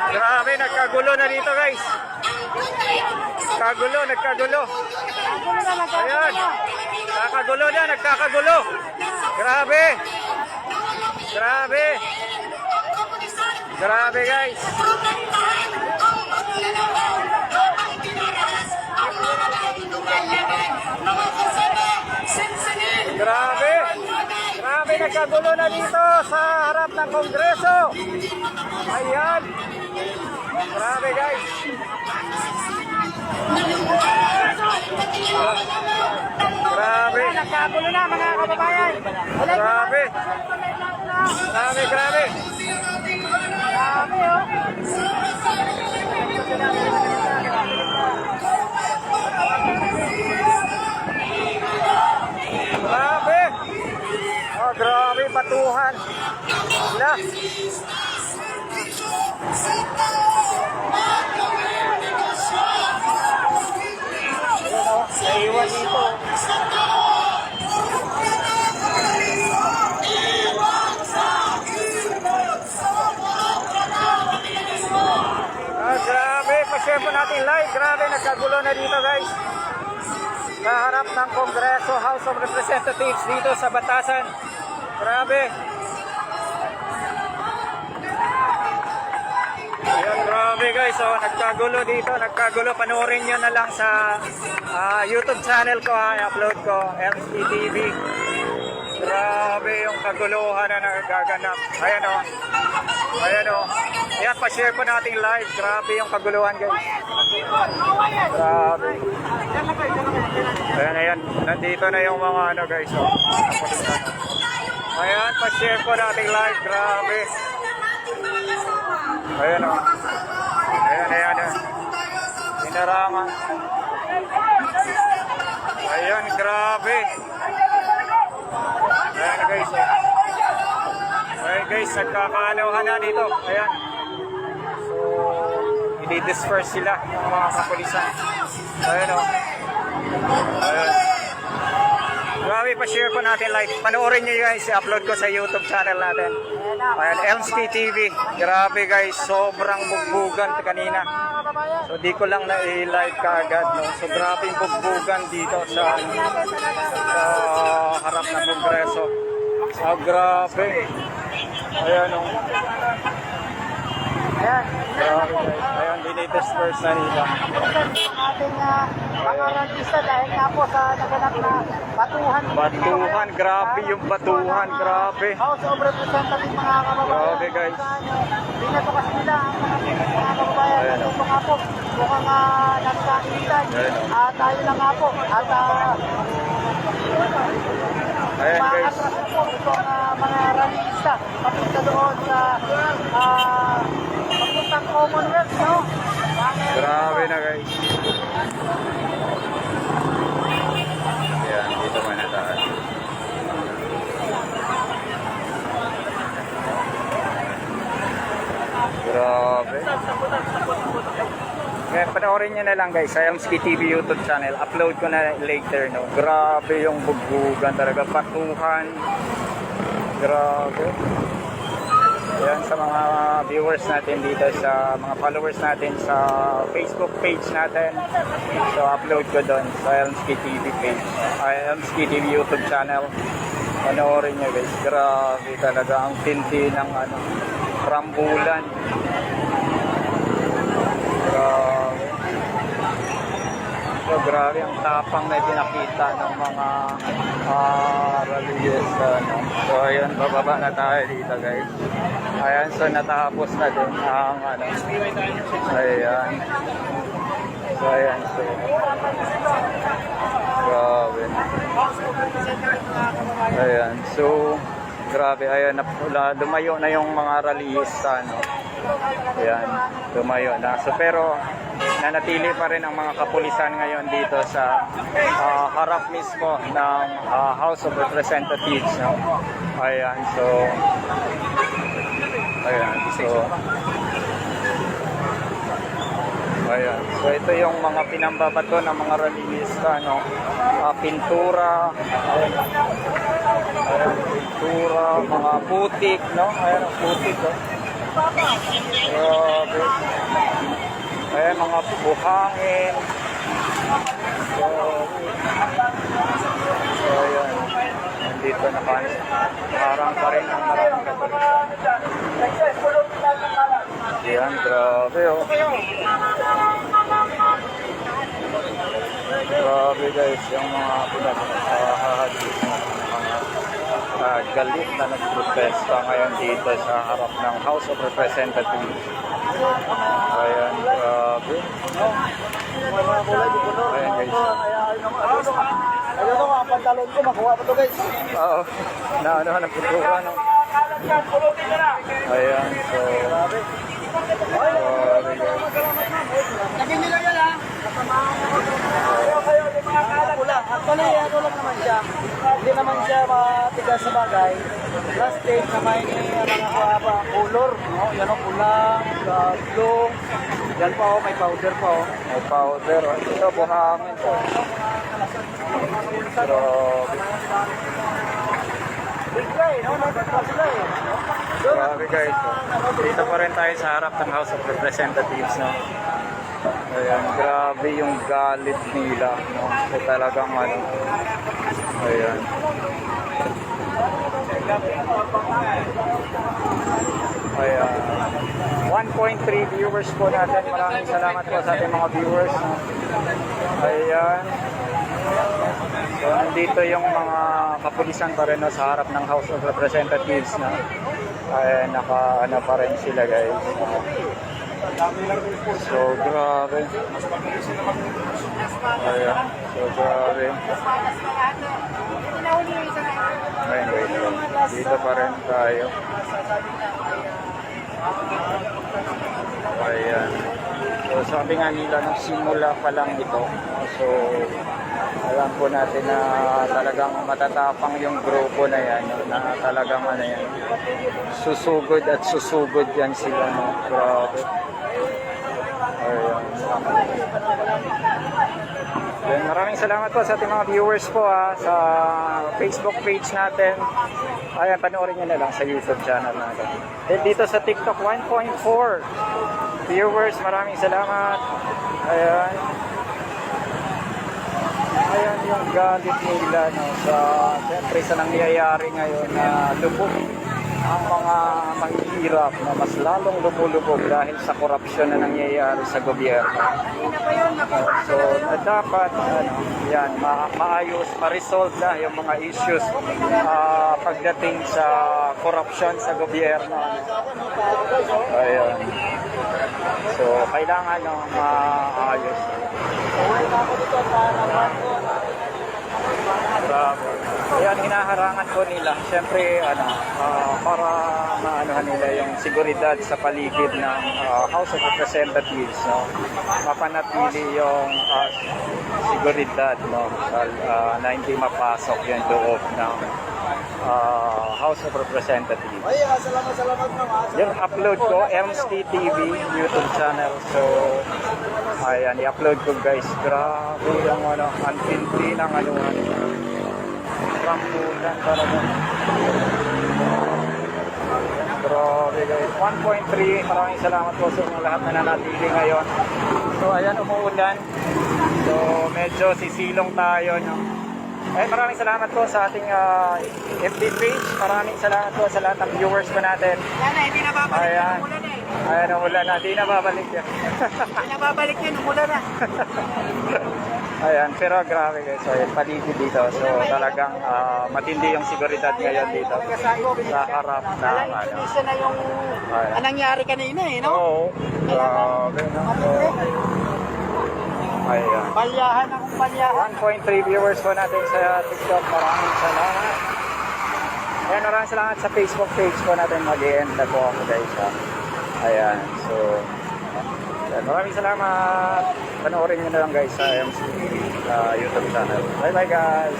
Grabe, nagkagulo na dito guys. Nagkagulo. Ayan. Nagkakagulo. Grabe. Grabe guys. Grabe, nagkagulo na dito sa harap ng Kongreso. Ayan. Grabe guys. Grabe. Nagkagulo na mga kababayan. Grabe oh. Grabe, batuhan. Wala. Naiwan dito. Grabe, pa-share po natin live. Grabe, nagkagulo na dito guys. Sa harap ng Kongreso, House of Representatives dito sa Batasan. Grabe. Ayan, grabe guys. So, nagkagulo dito. Panoorin nyo na lang sa YouTube channel ko. I-upload ko. MCTV. Grabe yung kaguluhan na nagaganap. Ayan o. Ayan, pa-share po natin live. Grabe yung kaguluhan guys. Grabe. Ayan. Nandito na yung mga ano guys. Oh. Ayan, pa-share po natin live. Grabe. Ayan o. Ayan. Inarangan. Ayan, grabe. Ayan guys. Ayan guys, nagkakaalawan na dito. Ayan. So, i-disperse sila ng mga kapulisan. Ayan o. Ayan. Grabe, pa-share po natin live. Panoorin nyo guys, i-upload ko sa YouTube channel natin. Ayan, Elmski TV. Grabe guys, sobrang bugbugan kanina. So di ko lang na-live kaagad. No? So grabe yung bugbugan dito sa harap ng Kongreso. Grabe. Ayan o. Ayan. Grabe guys. Ayan, dinidisperse na nila. Ating mga rangista dahil nga po sa naganap na batuhan. Grabe yung batuhan. Grabe. House of Representatives mga kababayan. Grabe guys. Binato kasi nila ang mga kababayan. Ayan. Ito nga po, mukhang nagkakitan. Tayo lang nga po. At Ayan guys. maatras po itong mga rangista papunta doon sa papuntang Commonwealth, no? Grabe na guys. Ayan, dito man nataan. Grabe. Ngayon, panoorin nyo na lang guys sa Elmski TV YouTube channel. Upload ko na later, no? Grabe yung bugbugan talaga. Patuhan. Grabe. Ayan, sa mga viewers natin dito, sa mga followers natin sa Facebook page natin. So, upload ko doon sa Elmski TV page. Elmski TV YouTube channel. Panoorin nyo guys. Grabe talaga ang tindi ng rambulan. Grabe. So, grabe ang tapang na pinakita ng mga rallies. So, ayan, bababa na tayo dito guys. Ayan, so natapos na din ang ayan. So, ayan, so grabe. Ayan, so grabe, ayan, lumayo na yung mga rallyista, no? Ayan, lumayo na. So, pero nanatili pa rin ang mga kapulisan ngayon dito sa harap mismo ng House of Representatives, no? Ayan, so ayan, so ito yung mga pinambabato ng mga rallyista, no? Pintura, ayan, pintura, mga putik, no? Ayan, putik, no? Grabe. mga buhangin. So ayan. Nandito nakaharang pa rin ang maraming kapulisan. Ayan, grabe oh. Grabe guys, yung mga pinagkahahagis ng mga galit na nagprotesta ngayon dito sa harap ng House of Representatives. Ayan, grabe. Ayan guys. Ayun o, ang pantalon ko, makuha pa to guys. Oo, ano nagputuwa no? Ayan, so grabe guys. Lagyan nyo lang yan ha. Actually, ano lang naman siya. Hindi naman siya matigas sa bagay. Plastic na may mga color. No? Yan o, pulang, blue. Yan pa o, may powder pa o. May powder. Ito, buhangin to. Grabe. Bigay, no? Nagkakal sila eh. Grabe guys. Dito pa rin tayo sa harap ng House of Representatives. No? Ayan, grabe yung galit nila. No? So, talagang ano. Ayan. Ayan. 1.3 viewers po natin. Maraming salamat po sa ating mga viewers. No? Ayan. So, nandito yung mga kapulisan pa rin no, sa harap ng House of Representatives na naka-ano pa rin sila guys. So, grabe. Ayan. So, grabe. Ayan guys. Dito pa rin tayo. Ayan. So, sabi nga nila, nung simula pa lang ito. So, alam po natin na talagang matatapang yung grupo na yan, na talagang ano yan, susugod at susugod yan sila, no? Grabe. Ayan. Then, maraming salamat po sa ating mga viewers po sa Facebook page natin. Ayan, panoorin nyo na lang sa YouTube channel natin. Then dito sa TikTok, 1.4 viewers, maraming salamat. Ayan. Ayan yung galit nila no, siyempre sa nangyayari ngayon na lubog ang mga mahihirap na mas lalong lumulubog dahil sa korupsyon na nangyayari sa gobyerno. So, dapat yan, maayos, ma-resolve na yung mga issues pagdating sa korupsyon sa gobyerno. Ayan. So, kailangan maayos. Grabe. Ayan, hinaharangan po nila. Siyempre, para maanuhan nila yung seguridad sa paligid ng House of Representatives, no? Mapanatili yung seguridad, no? Na hindi mapasok yung loob ng House of Representatives. Ay, salamat naman. Yung upload ko, MST TV YouTube channel. So, ayan, i-upload ko guys. Grabe yung antindi ng rambulan talaga. Grabe guys. 1.3. Maraming salamat po sa inyo lahat na nanatili ngayon. So, ayan, umuulan. So, medyo sisilong tayo, no? Ay, maraming salamat po sa ating FB page. Maraming salamat po sa lahat ng viewers ko natin. Yan na, hindi na babalik Ayan. yung umulan eh. Ayan, umulan na. Di na babalik yan. Hindi na babalik yun, umulan na. Ayan, pero grabe guys. So, ayan, paligid dito. So, talagang matindi yung seguridad ngayon dito. Sa harap na, Isa na yung nangyari kanina eh, no? Oo. Grabe, no? Ayan. Palyahan akong palyahan. 1.3 viewers po natin sa TikTok. Maraming salamat. Ayan, maraming salamat sa Facebook page po natin. Mag-end na po ako guys. Ayan, so ayan, maraming salamat. Panoorin nyo na lang guys sa MC YouTube channel. Bye bye guys.